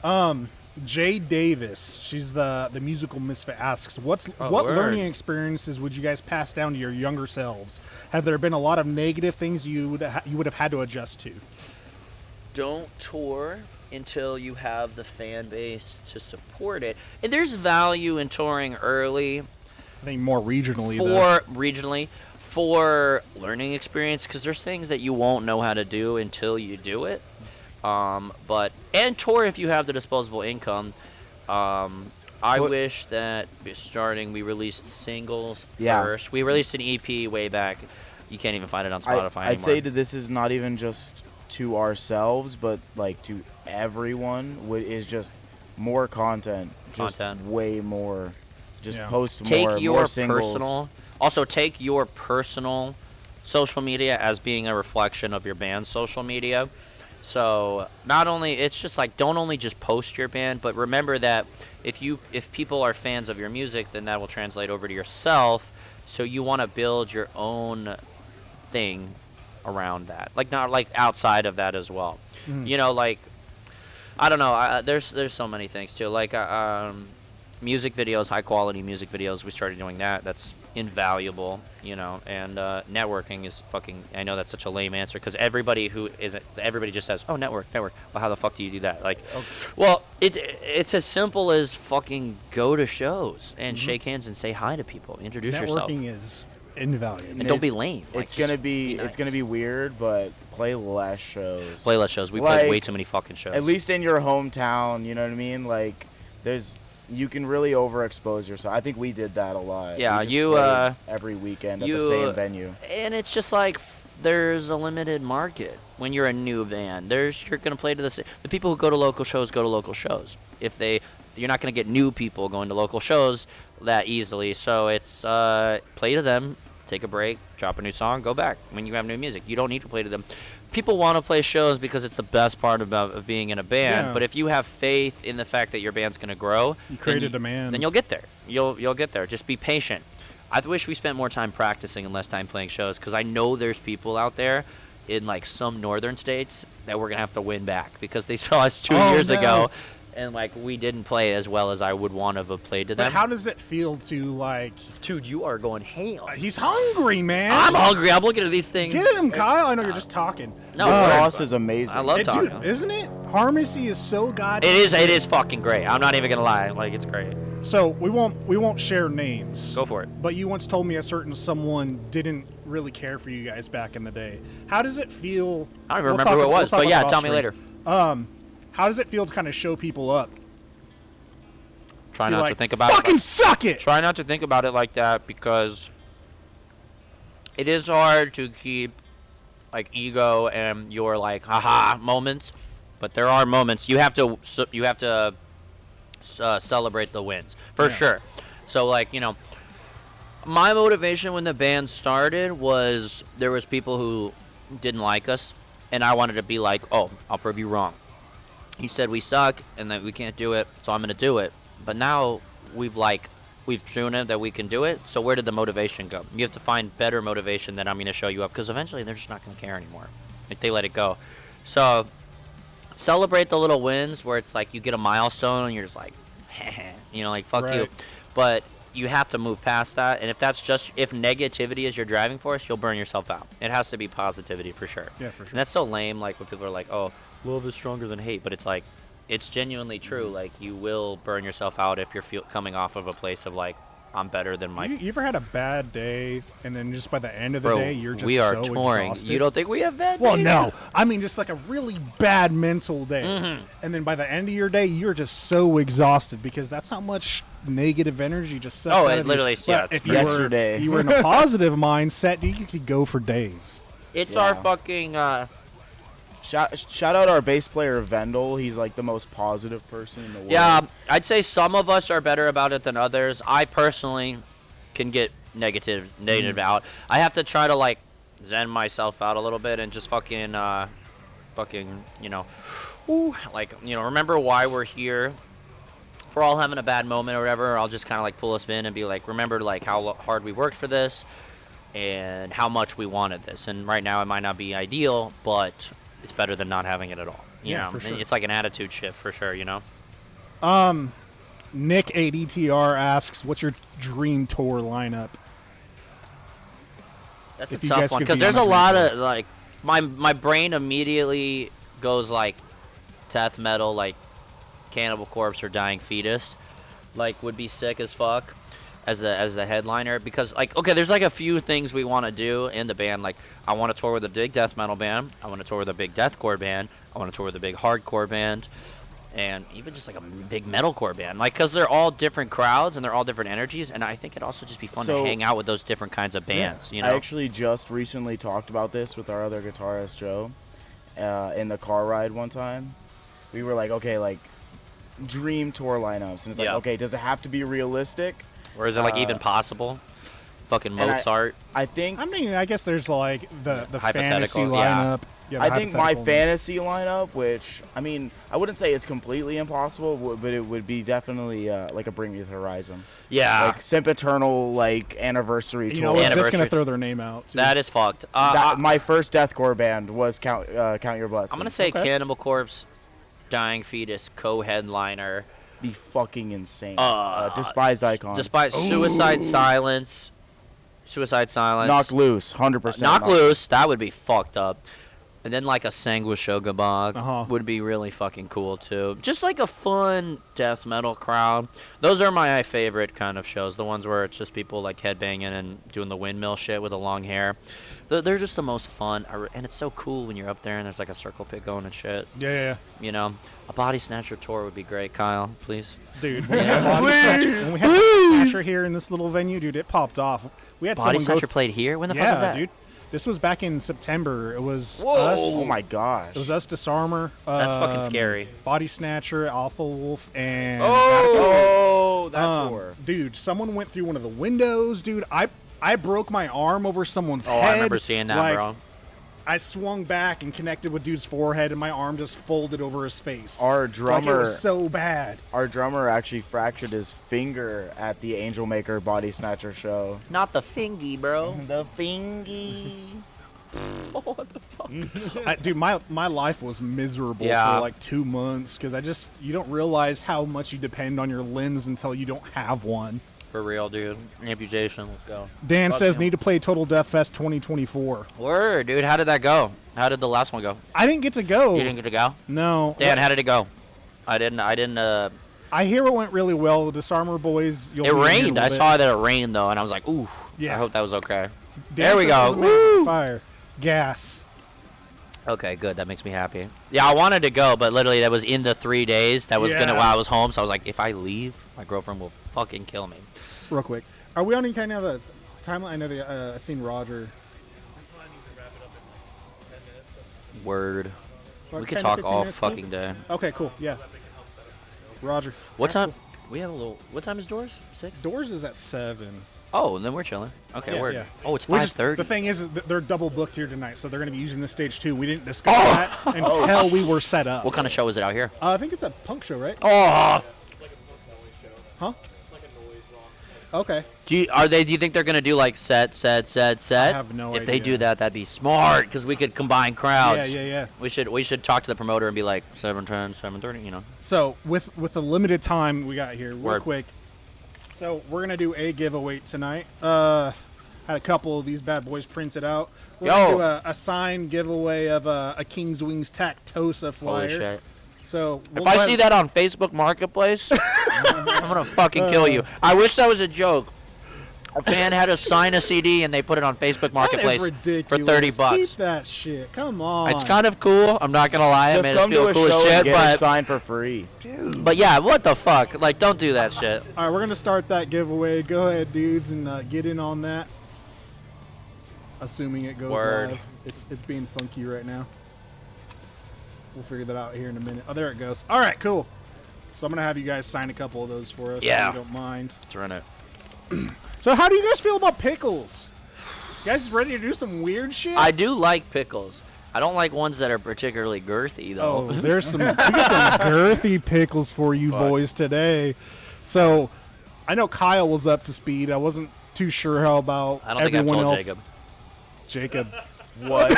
wild. Jay Davis, she's the musical misfit, asks, what word. learning experiences would you guys pass down to your younger selves? Have there been a lot of negative things you would have had to adjust to? Don't tour until you have the fan base to support it. And there's value in touring early I think more regionally. though. for learning experience because there's things that you won't know how to do until you do it. And tour if you have the disposable income. I wish that we released singles first. We released an EP way back. You can't even find it on Spotify I'd anymore. say that this is not even just to ourselves, but like to everyone. Is just more content. Just way more. Just post more singles. Take your personal social media as being a reflection of your band's social media. So it's just like don't only just post your band, but remember that if people are fans of your music, then that will translate over to yourself. So you want to build your own thing around that, like not like outside of that as well. You know, like I don't know. There's so many things too. Like music videos, high quality music videos. We started doing that. That's invaluable, you know. And networking is fucking. I know that's such a lame answer because everybody just says, "Oh, network." Well, how the fuck do you do that? Like, well, it's as simple as fucking go to shows and shake hands and say hi to people, introduce yourself. Networking is invaluable. And don't be lame. It's gonna be weird, but play less shows. We play way too many fucking shows. At least in your hometown, you know what I mean? Like, you can really overexpose yourself. I think we did that a lot. Yeah, we just played every weekend at the same venue. And it's just like there's a limited market when you're a new band. You're gonna play to the people who go to local shows go to local shows. You're not gonna get new people going to local shows that easily. So it's play to them, take a break, drop a new song, go back when you have new music. You don't need to play to them. People want to play shows because it's the best part of being in a band. Yeah. But if you have faith in the fact that your band's going to grow, You create a demand. then you'll get there. You'll get there. Just be patient. I wish we spent more time practicing and less time playing shows because I know there's people out there in like some northern states that we're going to have to win back because they saw us 2 years ago and like we didn't play as well as I would want to have played to them. But how does it feel to like? Dude, you are going ham. He's hungry, man. I'm hungry. I'm looking at these things. Get him, Kyle. I know you're just talking. No, The word, sauce but is amazing. I love talking. Dude, isn't it? Harmacy is so goddamn. It is fucking great. I'm not even gonna lie. Like it's great. So we won't share names. Go for it. But you once told me a certain someone didn't really care for you guys back in the day. How does it feel? I don't even remember who it was, but yeah, tell me later. How does it feel to kind of show people up? Try Be not like, to think about fucking it. suck it. Try not to think about it like that because it is hard to keep like ego and your like haha moments, but there are moments you have to celebrate the wins for sure. So like My motivation when the band started was there was people who didn't like us, and I wanted to be like, oh, I'll prove you wrong. He said we suck and that we can't do it, so I'm gonna do it. But now we've shown it that we can do it. So where did the motivation go? You have to find better motivation than I'm gonna show you up, because eventually they're just not gonna care anymore. Like, they let it go. So celebrate the little wins where it's like you get a milestone and you're just like, you know, like fuck you. But you have to move past that, and if negativity is your driving force, you'll burn yourself out. It has to be positivity for sure. Yeah, for sure. And that's so lame, like when people are like, oh, love is stronger than hate, but it's like, it's genuinely true. Like, you will burn yourself out if you're coming off of a place of like, I'm better than my. You ever had a bad day, and then just by the end of the day, you're just we are so touring. exhausted? You don't think we have bad days? Well, no. I mean, just like a really bad mental day. And then by the end of your day, you're just so exhausted because that's how much negative energy just sucks out it of literally, you. yeah. But if Yesterday. you were in a positive mindset, you could go for days. It's Yeah. our fucking. Shout out our bass player Vendel. He's like the most positive person in the world. Yeah, I'd say some of us are better about it than others. I personally can get negative out. I have to try to like zen myself out a little bit and just fucking you know, remember why we're here. If we're all having a bad moment or whatever, I'll just kind of like pull us in and be like, remember like how hard we worked for this and how much we wanted this. And right now it might not be ideal, but it's better than not having it at all. You know? for sure. It's like an attitude shift for sure, you know? Nick ADTR asks, what's your dream tour lineup? That's If a you tough guys one could because be there's on a a lot dream of like my brain immediately goes like death metal, like Cannibal Corpse or Dying Fetus, like would be sick as fuck as the headliner, because like, okay, there's like a few things we want to do in the band. Like, I want to tour with a big death metal band, I want to tour with a big deathcore band, I want to tour with a big hardcore band, and even just like a big metalcore band, like, because they're all different crowds and they're all different energies, and I think it'd also just be fun to hang out with those different kinds of bands. You know, I actually just recently talked about this with our other guitarist Joe in the car ride one time. We were like, okay, like dream tour lineups, and it's like, okay, does it have to be realistic? Or is it like even possible? Fucking Mozart. I think. I mean, I guess there's like the fantasy Hypothetical, lineup. Yeah, I think my hypothetical. fantasy lineup, which I mean, I wouldn't say it's completely impossible, but it would be definitely like a Bring Me the Horizon. Yeah. Like Sempiternal, like anniversary You tour. know, we're just Anniversary. gonna throw their name out. Too. That is fucked. My first deathcore band was Count Your Blessings. I'm gonna say Okay. Cannibal Corpse, Dying Fetus, co-headliner. Be fucking insane. Uh, Despised Icon. Despite Suicide Silence. Knock Loose, 100%. Knock Loose, that would be fucked up. And then like a Sanguishogabog would be really fucking cool too. Just like a fun death metal crowd. Those are my favorite kind of shows. The ones where it's just people like headbanging and doing the windmill shit with the long hair. They're just the most fun. And it's so cool when you're up there and there's like a circle pit going and shit. Yeah. You know, a Body Snatcher tour would be great, Kyle. Please. Dude, when we had Body Snatcher here in this little venue, dude, it popped off. We had Body someone go Snatcher played here? When the fuck yeah, was that? dude. This was back in September. It was Whoa. us. Oh my gosh. It was us, Disarmer. That's fucking scary. Body Snatcher, Alpha Wolf, and Oh, that tour. dude, someone went through one of the windows, dude. I broke my arm over someone's head. I remember seeing that, like, bro. I swung back and connected with dude's forehead, and my arm just folded over his face. Our Like, it drummer, was so bad. our drummer actually fractured his finger at the Angel Maker Body Snatcher show. Not the fingy, bro. The fingy. Dude, my life was miserable Yeah. for like 2 months because you don't realize how much you depend on your limbs until you don't have one. For real, dude. Amputation, let's go. Dan Fuck says him. need to play Total Death Fest 2024. Word, dude. How did that go? How did the last one go? I didn't get to go. You didn't get to go? No. Dan, how did it go? I didn't, I hear it went really well. The Disarmer boys. You'll it be in here in a rained. little I bit. saw that it rained, though, and I was like, ooh. Yeah. I hope that was okay. Dan There we says go. it was amazing. Woo! Fire. Gas. Okay, good. That makes me happy. Yeah, I wanted to go, but literally that was in the 3 days. That was Yeah. while I was home, so I was like, if I leave, my girlfriend will fucking kill me. Real quick. Are we on any kind of a timeline? I know I seen Roger. Word. Like We could 10 to talk 15 all minutes, cool? fucking day. Okay, cool. Yeah. Roger. What Alright, time? We have a little. What time is doors? 6? cool. Doors is at 7. Oh, then we're chilling. Okay, Yeah, word. yeah. Oh, it's We're just- 5:30. The thing is, that they're double booked here tonight, so they're going to be using this stage too. We didn't discuss that until we were set up. What kind of show is it out here? I think it's a punk show, right? Oh. Huh? Okay. Do you think they're gonna do like set? I have no If they idea. do that, that'd be smart because we could combine crowds. Yeah. We should talk to the promoter and be like 7:10, 7:30. You know. So with the limited time we got here, real Word. quick. So we're gonna do a giveaway tonight. Had a couple of these bad boys printed out. We're gonna do a signed giveaway of a King's Wings Tactosa flyer. Holy shit. So If I see that on Facebook Marketplace, I'm gonna fucking kill you. I wish that was a joke. A fan had to sign a CD and they put it on Facebook Marketplace that is ridiculous. for $30. Keep that shit. Come on. It's kind of cool. I'm not gonna lie. Just I made come it to feel a cool show as and shit, get it but signed for free. yeah, what the fuck? Like, don't do that shit. All right, we're gonna start that giveaway. Go ahead, dudes, and get in on that. Assuming it goes Word. live. It's being funky right now. We'll figure that out here in a minute. Oh, there it goes. All right, cool. So I'm gonna have you guys sign a couple of those for us. Yeah. If you don't mind. Let's run it. So how do you guys feel about pickles? You guys ready to do some weird shit? I do like pickles. I don't like ones that are particularly girthy though. Oh, there's some. We got some girthy pickles for you boys today. So, I know Kyle was up to speed. I wasn't too sure how about I don't think I've everyone told else. Jacob. Jacob. What?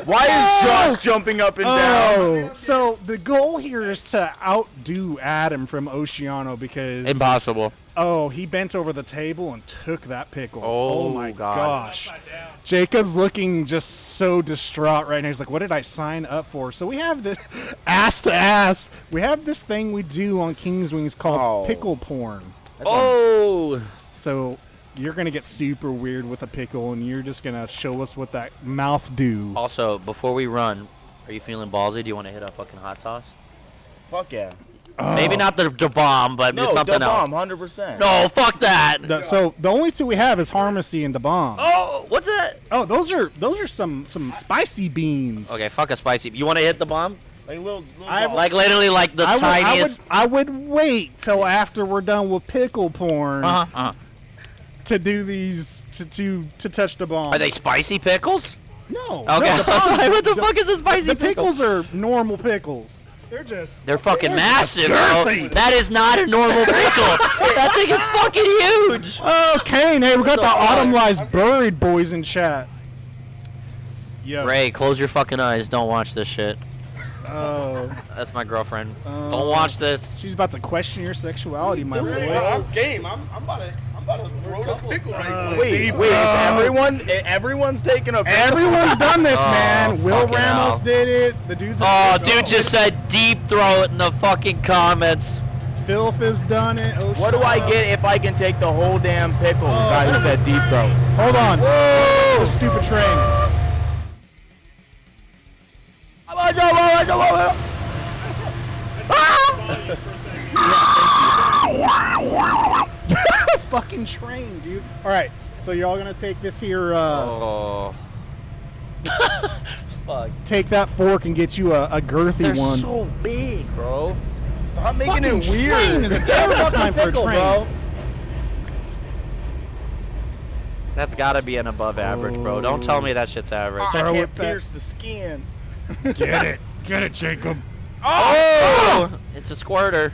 Why is Josh jumping up and down? Oh, so the goal here is to outdo Adam from Oceano because Impossible. he bent over the table and took that pickle. Oh, my God. gosh. Jacob's looking just so distraught right now. He's like, what did I sign up for? So we have this ass to ass. We have this thing we do on King's Wings called Oh. pickle porn. Oh, So you're going to get super weird with a pickle and you're just going to show us what that mouth do. also, before we run, are you feeling ballsy? Do you want to hit a fucking hot sauce? Fuck yeah. Maybe not the bomb, but No, something the else. bomb, 100%. No, fuck that. So the only two we have is Harmacy and Da Bomb. Oh, what's that? Oh, those are some spicy beans. Okay, fuck a spicy. You want to hit the bomb? Like little I- bomb. Like literally, like the tiniest. I would wait till after we're done with pickle porn to do these to touch the bomb. Are they spicy pickles? No. Okay. No, the bomb- What the fuck is a spicy the pickle? pickles are normal pickles. They're fucking massive, bro. girthy. That is not a normal pickle. That thing is fucking huge. Okay, hey, we got the the fuck? Autumn Lies Buried boys in chat. Yo. Ray, close your fucking eyes. Don't watch this shit. Oh, That's my girlfriend. Don't watch this. she's about to question your sexuality, my boy. I'm game. I'm about to throw the pickle right now. Wait, is everyone's taking a pickle? Everyone's done this, Oh, man. Will fucking Ramos hell. did it. The dudes. Oh, dude just said deep throat in the fucking comments. Filth has done it. What do I get if I can take the whole damn pickle? Guy who said deep throat. Hold on. The stupid train. Fucking train, dude. All right, so you're all gonna take this here. Oh. Fuck. Take that fork and get you a girthy They're one. so big, bro. Stop making Fucking it weird. train is a terrible time for a train. Bro. That's gotta be an above average, bro. Don't tell me that shit's average. I Throw can't it back. pierce the skin. Get it, Jacob. Oh! It's a squirter.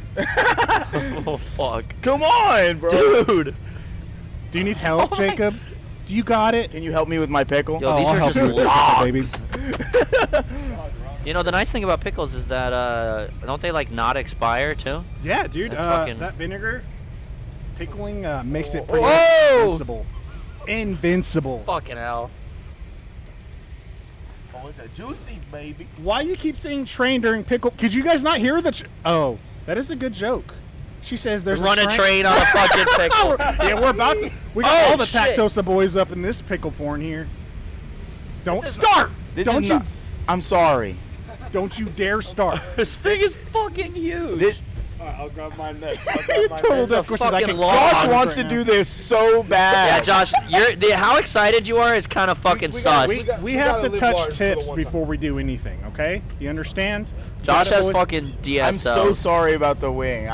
Oh, fuck. Come on, bro. Dude. Do you need help, Jacob? Do you got it? Can you help me with my pickle? Yo, these I'll are help just you with that, logs. baby. You know, the nice thing about pickles is that, don't they, like, not expire, too? Yeah, dude. That's fucking- That vinegar pickling makes it pretty Whoa! invincible. Invincible. Fucking hell. Oh, it's a juicy baby. Why you keep saying train during pickle? Could you guys not hear the? Oh, that is a good joke. She says there's Run a train on a fucking pickle. Yeah, we're about to. We got Oh, all the shit. Tactosa boys up in this pickle porn here. Don't This is- start. This Don't is you? not- I'm sorry. Don't you dare start. This thing is fucking huge. This, Alright, I'll grab mine next. Total This is a death question. I fucking can log. Josh Long wants to do this so bad. Yeah, Josh, how excited you are is kind of fucking sus. We have gotta to live touch large for the tips one before we do anything. Okay? You understand? Josh Gotta has avoid- fucking DSO. I'm so sorry about the wing.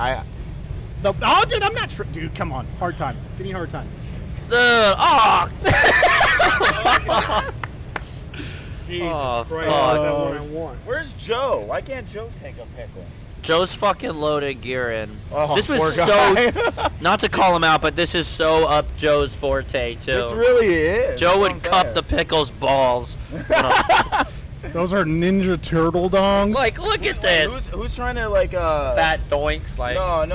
The Oh, dude, I'm not. Dude, come on. Hard time. Give me a hard time. Oh. Jesus Oh, Christ, fuck. is that what I want? Where's Joe? Why can't Joe take a pickle? Joe's fucking loaded gear in. Oh, This was poor so, guy. not to call him out, but this is so up Joe's forte, too. This really is. Joe That's would what cup I'm the pickle's balls. Those are Ninja Turtle dongs. Like, look at this. Who's trying to like Fat doinks, like. No.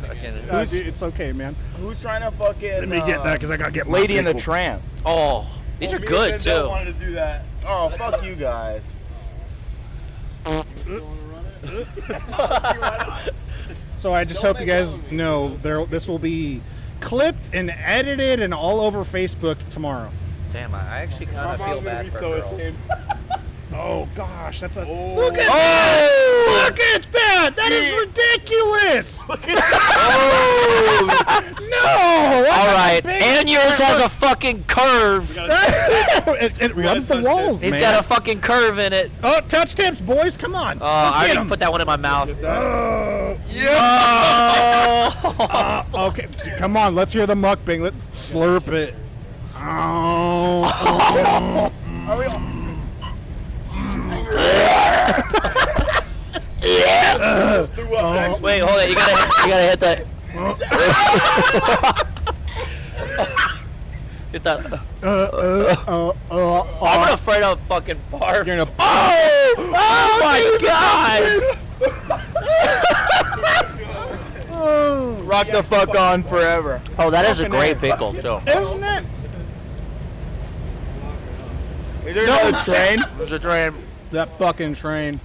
Fucking, Dude, it's okay, man. Who's trying to fucking? Let me get that because I gotta get my Lady and the pickle. Tramp. oh, these are good, too. wanted to do that. Oh, fuck you guys. So I just hope you guys know this will be clipped and edited and all over Facebook tomorrow. Damn, I actually kind of feel bad for girls. Oh gosh, that's a Oh. look at Oh! look at that! That is ridiculous! Oh! No! All right, and yours has a fucking curve. it rubs the walls, He's man. got a fucking curve in it. Oh, touch tips, boys! Come on. I Let's get already 'em. put that one in my mouth. Okay, come on. Let's hear the mukbang. Let's slurp it. Oh. Are we all? Wait, hold it. You gotta hit that. Hit that. I'm afraid of fucking barf. You're gonna. Oh my god! Rock the fuck on forever. Oh, that is a great pickle too. Isn't it? Is there another train? There's a train. That fucking train.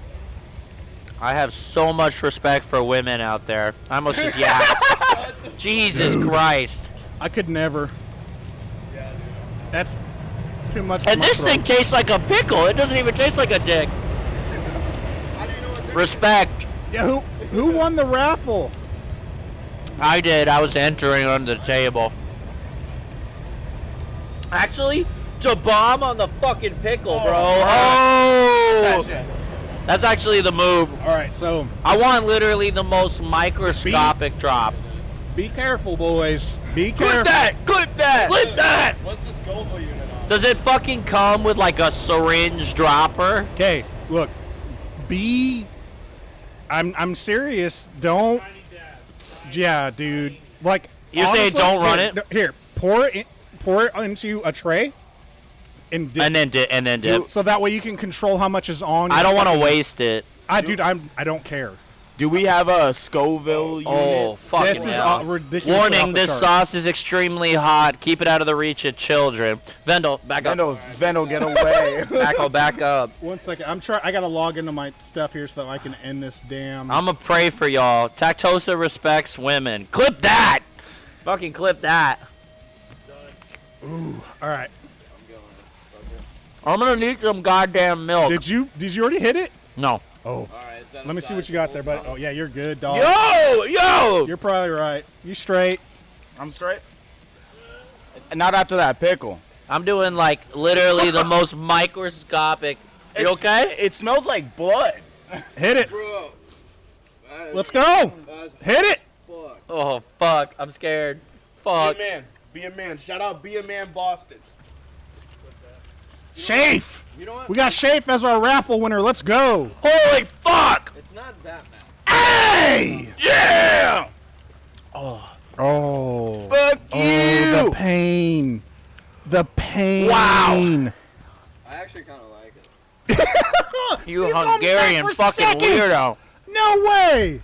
I have so much respect for women out there. I almost just yacked. Jesus Christ. I could never. That's it's too much. For And my this throat. thing tastes like a pickle. It doesn't even taste like a dick. Respect. Yeah, who won the raffle? I did. I was entering under the table. Actually, to bomb on the fucking pickle, bro. Oh! That's actually the move. All right, so I want literally the most microscopic drop. be careful, boys. Be careful. Clip that! Clip that! Clip that! What's the Scoville unit on? Does it fucking come with like a syringe dropper? Okay, look. I'm serious. Don't. Yeah, dude. Like You're saying don't run it? Here, pour it into a tray, and dip. And then dip. So that way you can control how much is on. I don't want to waste it. I don't care. Do we have a Scoville unit? Oh, fucking This is hell. ridiculous. Warning, off the this chart. sauce is extremely hot. Keep it out of the reach of children. Vendel, back up. Vendel, get away. Back up. 1 second. I gotta log into my stuff here so that I can end this damn. I'm going to pray for y'all. Tactosa respects women. Clip that! Fucking clip that. All right. I'm going to need some goddamn milk. Did you already hit it? No. Oh. Let me see what you got there, buddy. Oh yeah, you're good, dog. Yo! You're probably right. You straight. I'm straight. Not after that pickle. I'm doing like literally the most microscopic. You okay? It smells like blood. Hit it. Bro. Let's go. Hit it. Fuck. Oh, fuck. I'm scared. Fuck. Be a man. Be a man. Shout out Be a Man Boston. Shafe. You know what? We got Shafe as our raffle winner. Let's go. Holy fuck! It's not that bad. Hey. Yeah! Oh. Fuck you! The pain. The pain. Wow. I actually kind of like it. You He's going Hungarian back for fucking seconds. weirdo. No way.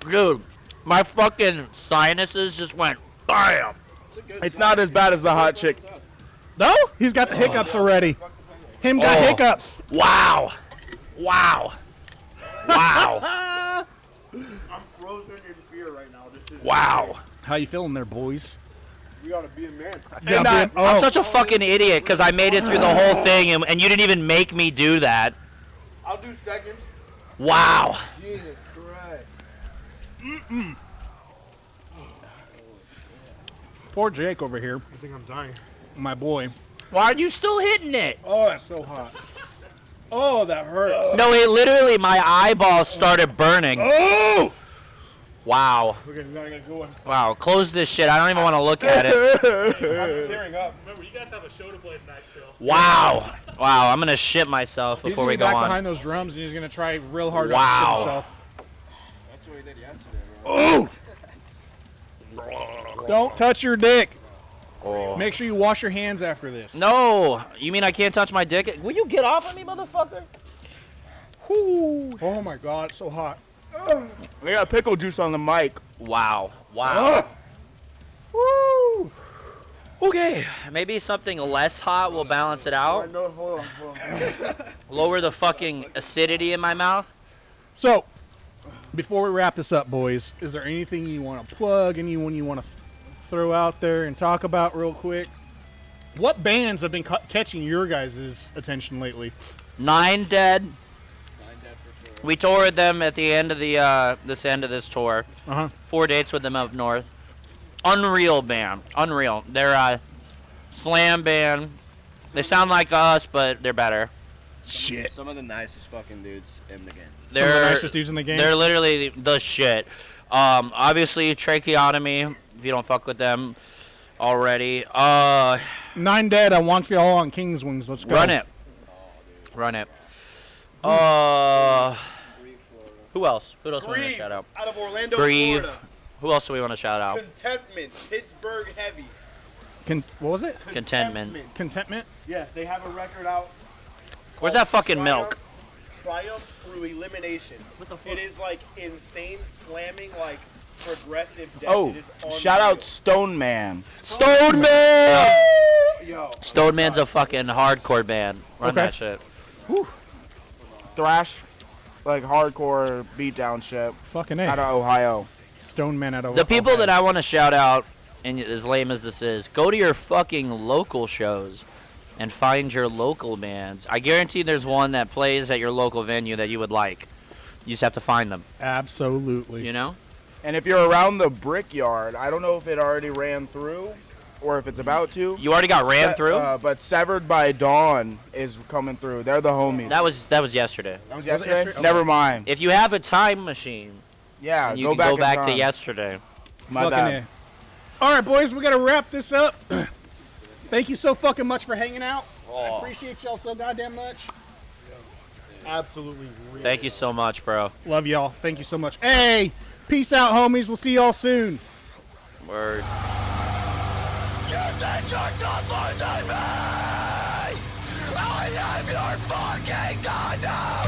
Dude, my fucking sinuses just went BAM! It's not as bad as the hot chick. No? He's got the hiccups already. Him got Oh. hiccups. Wow! Wow! Wow! I'm frozen in fear right now. This is Wow! How you feeling there, boys? We gotta be a man. Yeah, I'm such a fucking idiot because I made it through the whole thing and you didn't even make me do that. I'll do seconds. Wow! Jesus Christ. Poor Jake over here, I think I'm dying. my boy. Why are you still hitting it? Oh, that's so hot. Oh, that hurts. No, it literally, my eyeballs started burning. Oh! Wow. Okay, we gotta get a good one. Wow. Close this shit. I don't even want to look at it. I'm tearing up. Remember, you guys have a show to play tonight still. Wow. Wow. I'm gonna shit myself He's before gonna we be go back on. behind those drums, and he's gonna try real hard Wow. to himself. That's what he did yesterday, bro. Oh! Don't touch your dick. Oh. Make sure you wash your hands after this. No. You mean I can't touch my dick? Will you get off of me, motherfucker? Whew. Oh my God, it's so hot. We got pickle juice on the mic. Wow. Wow. Woo! Okay. Maybe something less hot will balance it out. No, hold on. Lower the fucking acidity in my mouth. So, before we wrap this up, boys, is there anything you want to plug? Anyone you want to throw out there and talk about real quick? What bands have been catching your guys' attention lately? 9 Dead. 9 Dead for sure. We toured them at the end of the this end of this tour. 4 dates with them up north. Unreal band. Unreal. They're a slam band. They sound like us, but they're better. Shit. Some of the nicest fucking dudes in the game. Some of the nicest dudes in the game. They're literally the shit. Obviously, Tracheotomy, if you don't fuck with them already. 9 Dead, I want you all on King's Wings. Let's go. Run it. Run it. Who else? Who else do we want to Grieve, shout out? out of Orlando, Grieve. Florida. Who else do we want to shout out? Contentment, Pittsburgh Heavy. What was it? Contentment. Contentment? Yeah, they have a record out. Where's called that fucking milk? Triumph through elimination. What the fuck? It is like insane slamming, like progressive death. Oh, It is shout unreal. out Stone Man. Stone Man! Yo, Stone Man's a fucking hardcore band. Run Okay. that shit. Thrash, like hardcore beatdown shit Fucking out A. of Ohio. Stone Man out of The people Ohio. that I want to shout out, and as lame as this is, go to your fucking local shows and find your local bands. I guarantee there's one that plays at your local venue that you would like. You just have to find them, Absolutely. you know? And if you're around the Brickyard, I don't know if it already ran through or if it's about to. You already got ran through? But Severed by Dawn is coming through. They're the homies. That was yesterday. That was Was it yesterday? yesterday? Never mind. If you have a time machine, Yeah, you go can back go in back to time. yesterday. My Fucking bad. A. All right, boys, we got to wrap this up. Thank you so fucking much for hanging out. I appreciate y'all so goddamn much. absolutely real. Thank you so much, bro. Love y'all. Thank you so much. Hey, peace out, homies. We'll see y'all soon. Word. You think you're tougher than me? I am your fucking god now!